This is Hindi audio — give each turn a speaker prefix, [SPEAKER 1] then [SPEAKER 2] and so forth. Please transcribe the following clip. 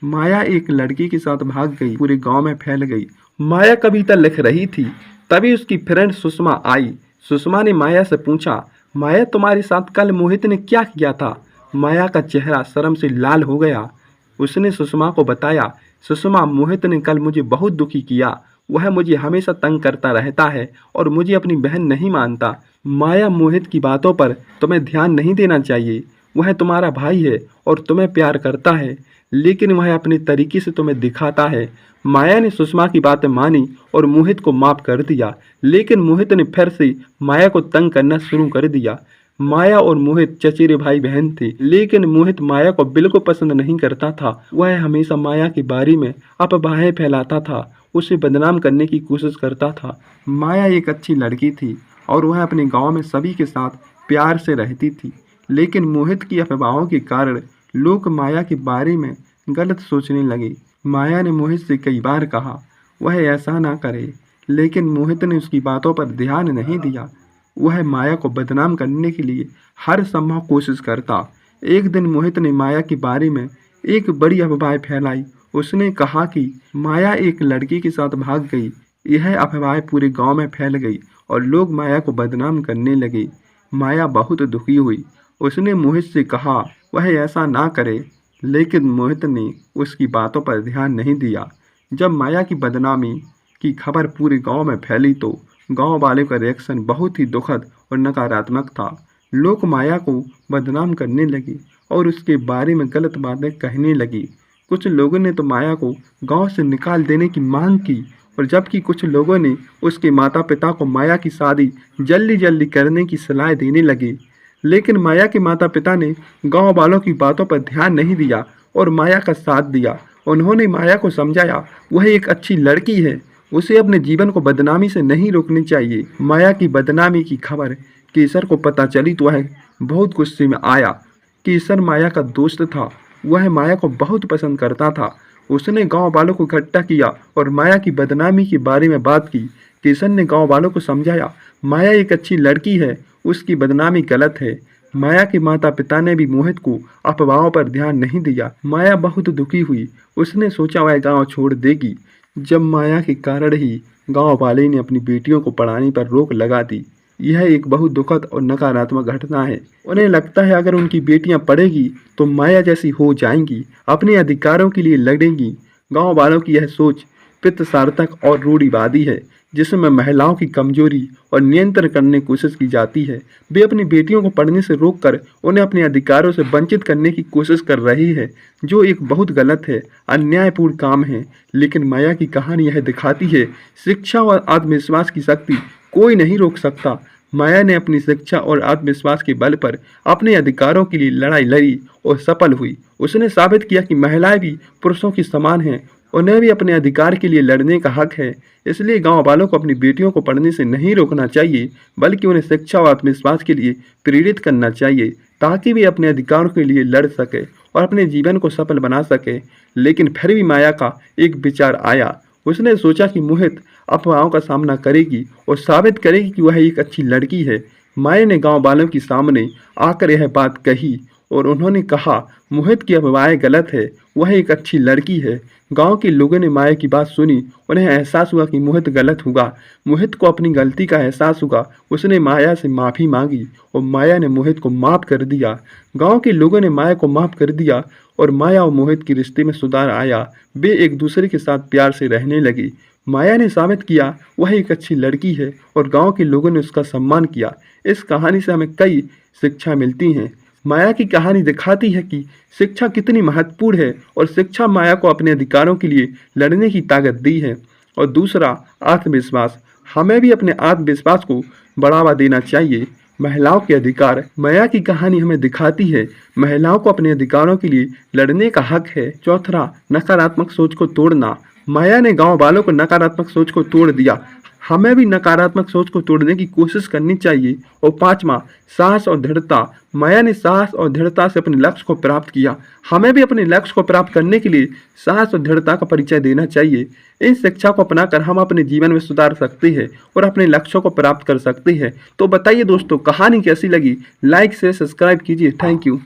[SPEAKER 1] माया एक लड़की के साथ भाग गई, पूरे गांव में फैल गई। माया कविता लिख रही थी, तभी उसकी फ्रेंड सुषमा आई। सुषमा ने माया से पूछा, माया तुम्हारे साथ कल मोहित ने क्या किया था? माया का चेहरा शर्म से लाल हो गया। उसने सुषमा को बताया, सुषमा, मोहित ने कल मुझे बहुत दुखी किया। वह मुझे हमेशा तंग करता रहता है और मुझे अपनी बहन नहीं मानता। माया, मोहित की बातों पर तुम्हें ध्यान नहीं देना चाहिए। वह तुम्हारा भाई है और तुम्हें प्यार करता है, लेकिन वह अपने तरीके से तुम्हें दिखाता है। माया ने सुषमा की बातें मानी और मोहित को माफ कर दिया, लेकिन मोहित ने फिर से माया को तंग करना शुरू कर दिया। माया और मोहित चचेरे भाई बहन थे, लेकिन मोहित माया को बिल्कुल पसंद नहीं करता था। वह हमेशा माया के बारे में अफवाहें फैलाता था, उसे बदनाम करने की कोशिश करता था। माया एक अच्छी लड़की थी और वह अपने गांव में सभी के साथ प्यार से रहती थी, लेकिन मोहित की अफवाहों के कारण लोग माया के बारे में गलत सोचने लगे। माया ने मोहित से कई बार कहा वह ऐसा ना करे, लेकिन मोहित ने उसकी बातों पर ध्यान नहीं दिया। वह माया को बदनाम करने के लिए हर संभव कोशिश करता। एक दिन मोहित ने माया के बारे में एक बड़ी अफवाह फैलाई। उसने कहा कि माया एक लड़की के साथ भाग गई। यह अफवाह पूरे गांव में फैल गई और लोग माया को बदनाम करने लगे। माया बहुत दुखी हुई। उसने मोहित से कहा वह ऐसा ना करे, लेकिन मोहित ने उसकी बातों पर ध्यान नहीं दिया। जब माया की बदनामी की खबर पूरे गांव में फैली तो गांव वालों का रिएक्शन बहुत ही दुखद और नकारात्मक था। लोग माया को बदनाम करने लगे और उसके बारे में गलत बातें कहने लगी। कुछ लोगों ने तो माया को गांव से निकाल देने की मांग की, और जबकि कुछ लोगों ने उसके माता पिता को माया की शादी जल्दी जल्दी करने की सलाह देने लगे। लेकिन माया के माता पिता ने गांव वालों की बातों पर ध्यान नहीं दिया और माया का साथ दिया। उन्होंने माया को समझाया वह एक अच्छी लड़की है, उसे अपने जीवन को बदनामी से नहीं रोकनी चाहिए। माया की बदनामी की खबर केसर को पता चली तो वह बहुत गुस्से में आया। केसर माया का दोस्त था, वह माया को बहुत पसंद करता था। उसने गांव वालों को इकट्ठा किया और माया की बदनामी के बारे में बात की। केसर ने गांव वालों को समझाया माया एक अच्छी लड़की है, उसकी बदनामी गलत है। माया के माता पिता ने भी मोहित को अफवाहों पर ध्यान नहीं दिया। माया बहुत दुखी हुई। उसने सोचा वह गांव छोड़ देगी। जब माया के कारण ही गांव वाले ने अपनी बेटियों को पढ़ाने पर रोक लगा दी। यह एक बहुत दुखद और नकारात्मक घटना है। उन्हें लगता है अगर उनकी बेटियां पढ़ेगी तो माया जैसी हो जाएंगी, अपने अधिकारों के लिए लड़ेंगी। गांव वालों की यह सोच पितृसार्थक और रूढ़िवादी है, जिसमें महिलाओं की कमजोरी और नियंत्रण करने की कोशिश की जाती है। वे अपनी बेटियों को पढ़ने से रोककर उन्हें अपने अधिकारों से वंचित करने की कोशिश कर रही है, जो एक बहुत गलत है, अन्यायपूर्ण काम है। लेकिन माया की कहानी यह दिखाती है शिक्षा और आत्मविश्वास की शक्ति कोई नहीं रोक सकता। माया ने अपनी शिक्षा और आत्मविश्वास के बल पर अपने अधिकारों के लिए लड़ाई लड़ी और सफल हुई। उसने साबित किया कि महिलाएं भी पुरुषों की समान हैं, उन्हें भी अपने अधिकार के लिए लड़ने का हक है। इसलिए गांव वालों को अपनी बेटियों को पढ़ने से नहीं रोकना चाहिए, बल्कि उन्हें शिक्षा और आत्मविश्वास के लिए प्रेरित करना चाहिए, ताकि वे अपने अधिकारों के लिए लड़ सके और अपने जीवन को सफल बना सके। लेकिन फिर भी माया का एक विचार आया। उसने सोचा कि मोहित अफवाहों का सामना करेगी और साबित करेगी कि वह एक अच्छी लड़की है। माया ने गांव वालों के सामने आकर यह बात कही और उन्होंने कहा मोहित की अफवाहें गलत है, वह एक अच्छी लड़की है। गांव के लोगों ने माया की बात सुनी। उन्हें एहसास हुआ कि मोहित गलत हुआ। मोहित को अपनी गलती का एहसास हुआ। उसने माया से माफ़ी मांगी और माया ने मोहित को माफ़ कर दिया। गांव के लोगों ने माया को माफ़ कर दिया और माया और मोहित के रिश्ते में सुधार आया। वे एक दूसरे के साथ प्यार से रहने लगी। माया ने साबित किया वह एक अच्छी लड़की है और गांव के लोगों ने उसका सम्मान किया। इस कहानी से हमें कई शिक्षा मिलती हैं। माया की कहानी दिखाती है कि शिक्षा कितनी महत्वपूर्ण है और शिक्षा माया को अपने अधिकारों के लिए लड़ने की ताकत दी है। और दूसरा, आत्मविश्वास। हमें भी अपने आत्मविश्वास को बढ़ावा देना चाहिए। महिलाओं के अधिकार। माया की कहानी हमें दिखाती है महिलाओं को अपने अधिकारों के लिए लड़ने का हक है। चौथा, नकारात्मक सोच को तोड़ना। माया ने गांव वालों को नकारात्मक सोच को तोड़ दिया। हमें भी नकारात्मक सोच को तोड़ने की कोशिश करनी चाहिए। और पांचवा, साहस और दृढ़ता। माया ने साहस और दृढ़ता से अपने लक्ष्य को प्राप्त किया। हमें भी अपने लक्ष्य को प्राप्त करने के लिए साहस और दृढ़ता का परिचय देना चाहिए। इन शिक्षा को अपनाकर हम अपने जीवन में सुधार सकते हैं और अपने लक्ष्यों को प्राप्त कर सकते हैं। तो बताइए दोस्तों, कहानी कैसी लगी? लाइक से सब्सक्राइब कीजिए। Thank you.